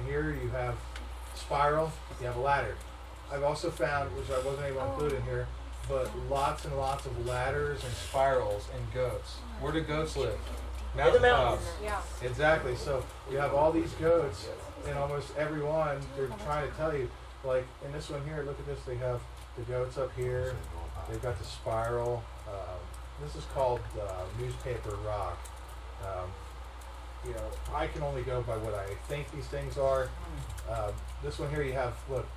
here you have spiral, you have a ladder. I've also found, which I wasn't able to include in here, but lots and lots of ladders and spirals in goats. Where do goats live? Mountain tops. Yeah. Exactly. So you have all these goats, and almost every one, they're trying to tell you, like in this one here, look at this, they have the goats up here, they've got the spiral. This is called newspaper rock. You know, I can only go by what I think these things are. This one here you have, look,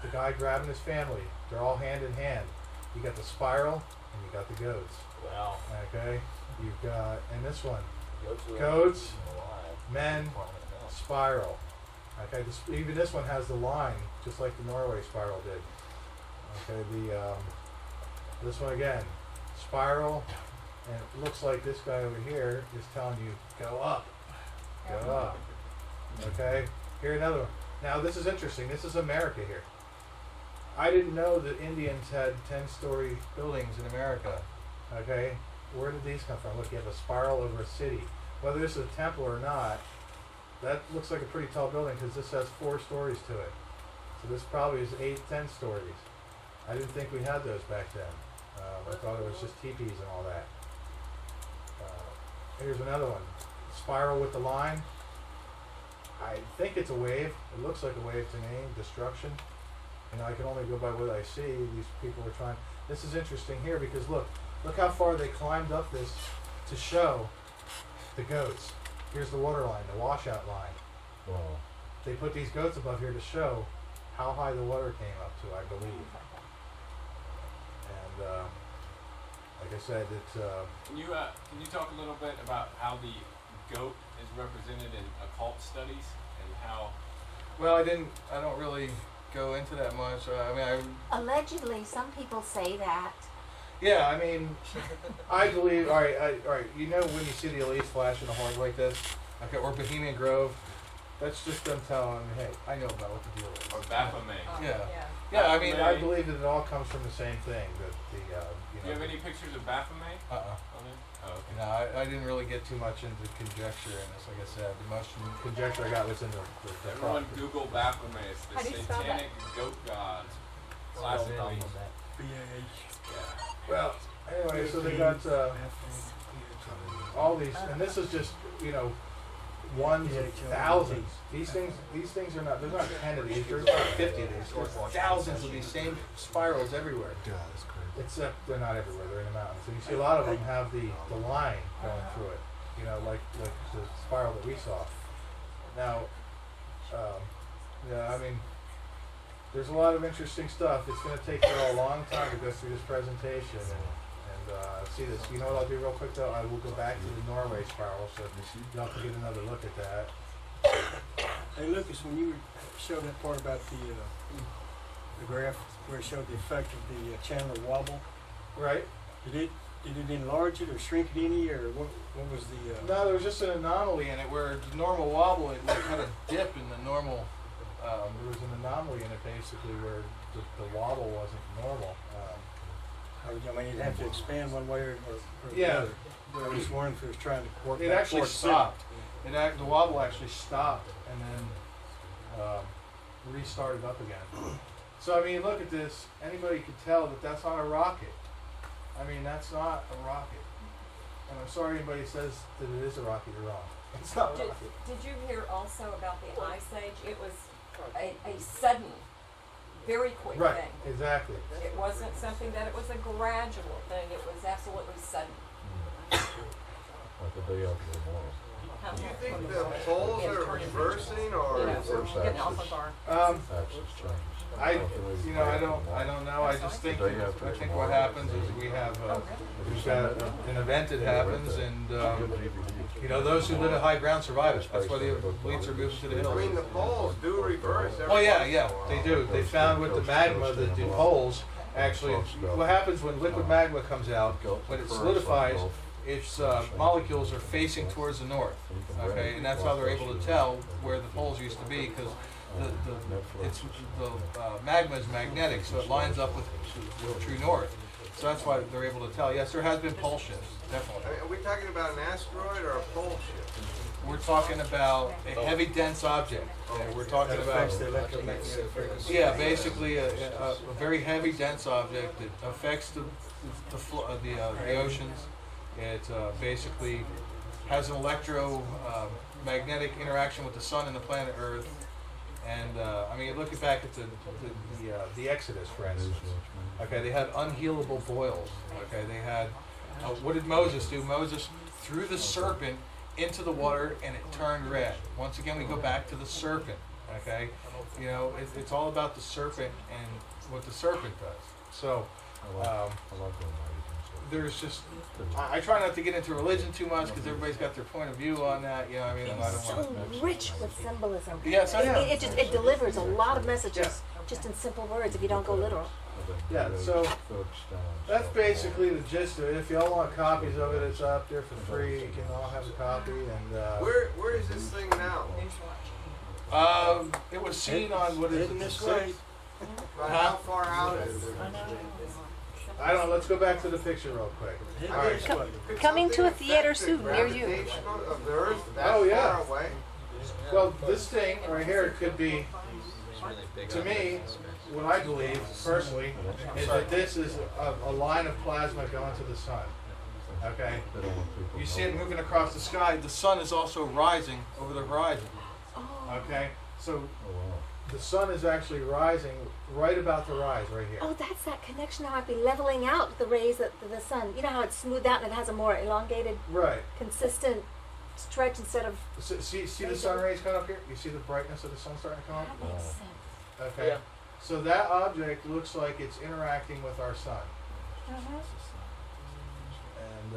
the guy grabbing his family. They're all hand in hand. You got the spiral and you got the goats. Wow. Okay? You've got, and this one, goats, men, spiral. Okay, even this one has the line, just like the Norway spiral did. Okay, this one again, spiral, and it looks like this guy over here is telling you, go up, go up. Okay, here another one. Now this is interesting, this is America here. I didn't know that Indians had 10-story buildings in America. Okay, where did these come from? Look, you have a spiral over a city. Whether this is a temple or not, that looks like a pretty tall building because this has 4 stories to it. So this probably is 8, 10 stories. I didn't think we had those back then. I thought it was just teepees and all that. Here's another one. Spiral with the line. I think it's a wave. It looks like a wave to me. Destruction. You know, I can only go by what I see. These people are trying. This is interesting here because look how far they climbed up this to show the goats. Here's the water line, the washout line. Wow. They put these goats above here to show how high the water came up to, I believe. And like I said, it's. Can you talk a little bit about how the goat is represented in occult studies and how? Well, I don't really go into that much. I mean, Allegedly, some people say that. yeah. I mean, I believe. All right. You know when you see the Elise flashing the horns like this, okay, or Bohemian Grove, that's just them telling, hey, I know about what the deal is. Or Baphomet. Yeah. I mean, I believe that it all comes from the same thing. That the Do you have any pictures of Baphomet? Oh, okay. No, I didn't really get too much into conjecture in this. Like I said, the most conjecture I got was in the Everyone Google Baphomet. It's How do the you spell satanic goat god. Classic name. Well, anyway, so they got all these, and this is just, you know, ones of thousands. These things are not. There's not 10 of these. There's not 50 of these. There's thousands of these same spirals everywhere. Except they're not everywhere. They're in the mountains. And you see a lot of them have the line going through it. You know, like the spiral that we saw. Now, yeah, I mean, there's a lot of interesting stuff. It's going to take you a long time to go through this presentation and see this. You know what I'll do real quick though? I will go back to the Norway spiral so y'all can get another look at that. Hey Lucas, when you showed that part about the graph where it showed the effect of the Chandler wobble, Right? did it enlarge it or shrink it any, or what was the? No, there was just an anomaly in it where the normal wobble, it like had a dip in the normal. There was an anomaly in it basically where the wobble wasn't normal. I mean, you'd have to expand one way or the Yeah. other. I was just wondering if it was trying to work. It back actually towards stopped. The wobble actually stopped and then restarted up again. So I mean, look at this. Anybody could tell that that's not a rocket. I mean, that's not a rocket. And I'm sorry anybody says that it is a rocket. You're wrong. It's not a rocket. Did you hear also about the Ice Age? It was a sudden, very quick Right. thing. Exactly. It wasn't something that it was a gradual thing. It was absolutely sudden. Like the day after tomorrow. Do you think the poles are reversing or? Getting off of our. Axis change. I don't know. I just think what happens is we've got an event that happens, and those who live at high ground survive it. That's why the elites are moving to the hills. I mean, the poles do reverse. Well, yeah, they do. They found with the magma that the poles actually. What happens when liquid magma comes out? When it solidifies, its molecules are facing towards the north. Okay, and that's how they're able to tell where the poles used to be because. The magma is magnetic, so it lines up with true north. So that's why they're able to tell. Yes, there has been pole shifts, definitely. Are we talking about an asteroid or a pole shift? we're talking about a heavy, dense object. We're talking That about, affects the electromagnetic frequency. yeah, basically a very heavy, dense object that affects the oceans. It basically has an electromagnetic interaction with the sun and the planet Earth. And I mean, looking back at the Exodus, for instance. Okay, they had unhealable boils. Okay, they had. What did Moses do? Moses threw the serpent into the water and it turned red. Once again, we go back to the serpent. Okay, you know, it's all about the serpent and what the serpent does. So there's just, I try not to get into religion too much because everybody's got their point of view on that. You know, I mean, I don't So want to. rich with symbolism. Yes, I know. It delivers a lot of messages just in simple words if you don't go literal. Yeah, so that's basically the gist of it. If y'all want copies of it, it's up there for free. You can all have a copy. And Where is this thing now? it was seen on what is it? Isn't this way? About how far out is it? I don't know. Let's go back to the picture real quick. Isn't All right. this way? Could Coming to something a theater affect the soon near you. gravitation of the Earth that Oh, yeah. far away? Well, this thing right here could be, to me, what I believe personally is that this is a line of plasma going to the sun. Okay, you see it moving across the sky. The sun is also rising over the horizon. Okay, so the sun is actually rising right about to rise right here. Oh, that's that connection how I'd be leveling out the rays of the sun. You know how it's smoothed out and it has a more elongated, Right. consistent stretch instead of. So, see the sun rays coming up here? You see the brightness of the sun starting to come up? That makes sense. Okay. Yeah. So that object looks like it's interacting with our sun. And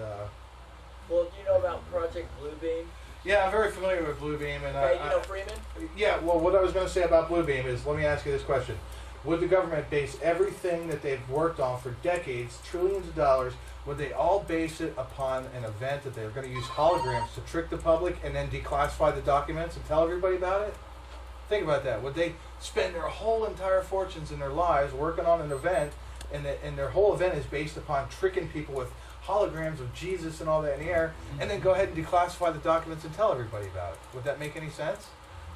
Well, do you know about Project Bluebeam? yeah, I'm very familiar with Bluebeam, and Okay, you know Freeman? yeah. Well, what I was going to say about Bluebeam is, let me ask you this question: would the government base everything that they've worked on for decades, trillions of dollars, would they all base it upon an event that they're going to use holograms to trick the public and then declassify the documents and tell everybody about it? Think about that. Would they spend their whole entire fortunes in their lives working on an event, and their whole event is based upon tricking people with holograms of Jesus and all that in the air, and then go ahead and declassify the documents and tell everybody about it? Would that make any sense?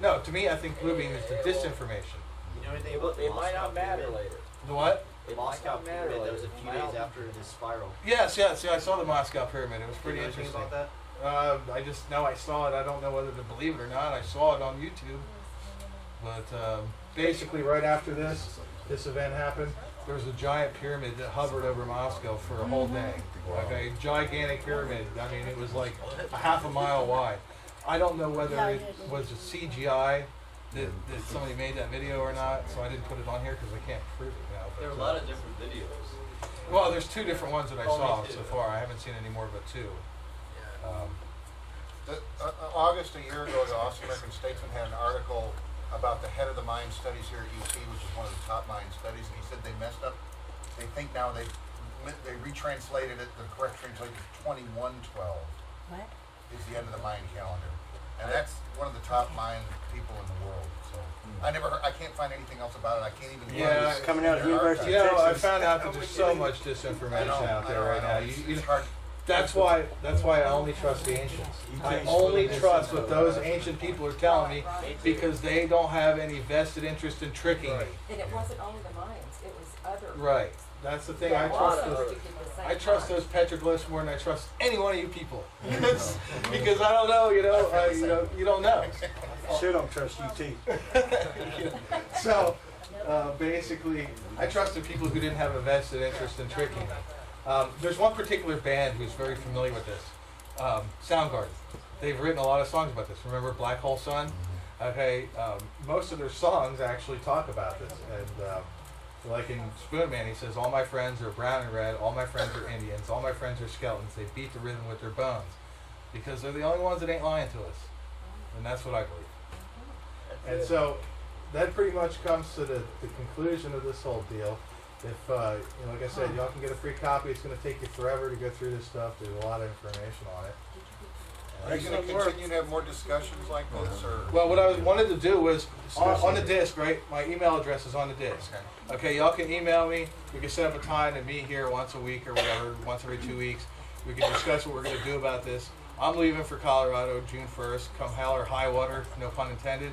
No. To me, I think Bluebeam is the disinformation. You know anything It about the might not Moscow matter pyramid? later. The what? The It might Moscow not matter pyramid that was a later. few It days might not. after this spiral. Yes, yes. Yeah, I saw the Moscow pyramid. It was pretty You know anything interesting. about that? I just know I saw it. I don't know whether to believe it or not. I saw it on YouTube. But basically, right after this event happened, there was a giant pyramid that hovered over Moscow for a whole day. Okay, gigantic pyramid. I mean, it was like a half a mile wide. I don't know whether it was a CGI that somebody made that video or not, so I didn't put it on here because I can't prove it now. There are a lot of different videos. Well, there's two different ones that I saw me too. so far. I haven't seen any more but two. August a year ago, the Austin American Statesman had an article about the head of the mine studies here at UT, which is one of the top mine studies, and he said they messed up. They think now they retranslated it. The correct translation is 2112 What? is the end of the mine calendar, and that's one of the top mine people in the world. So I can't find anything else about it. I can't even. Yeah, It's coming out of the University You of know, I Texas. found out that there's so much disinformation out there right now. It's hard. That's why I only trust the ancients. I only trust what those ancient people are telling me because they don't have any vested interest in tricking me. And it wasn't only the mines, it was other. Right. That's the thing. I trust those petroglyphs more than I trust any one of you people. because I don't know. You don't know. Sure don't trust UT. So basically, I trust the people who didn't have a vested interest in tricking me. There's one particular band who's very familiar with this, Soundgarden. They've written a lot of songs about this. Remember Black Hole Sun? Okay, most of their songs actually talk about this. And like in Spoon Man, he says, all my friends are brown and red, all my friends are Indians, all my friends are skeletons. They beat the rhythm with their bones. Because they're the only ones that ain't lying to us. And that's what I believe. And so that pretty much comes to the conclusion of this whole deal. If, like I said, y'all can get a free copy. It's going to take you forever to go through this stuff. There's a lot of information on it. Are you going to continue to have more discussions like this, or? Well, what I wanted to do was, on the disc, right? My email address is on the disc. Okay, y'all can email me. We can set up a time to meet here once a week or whatever, once every 2 weeks. We can discuss what we're going to do about this. I'm leaving for Colorado June 1st, come hell or high water, no pun intended.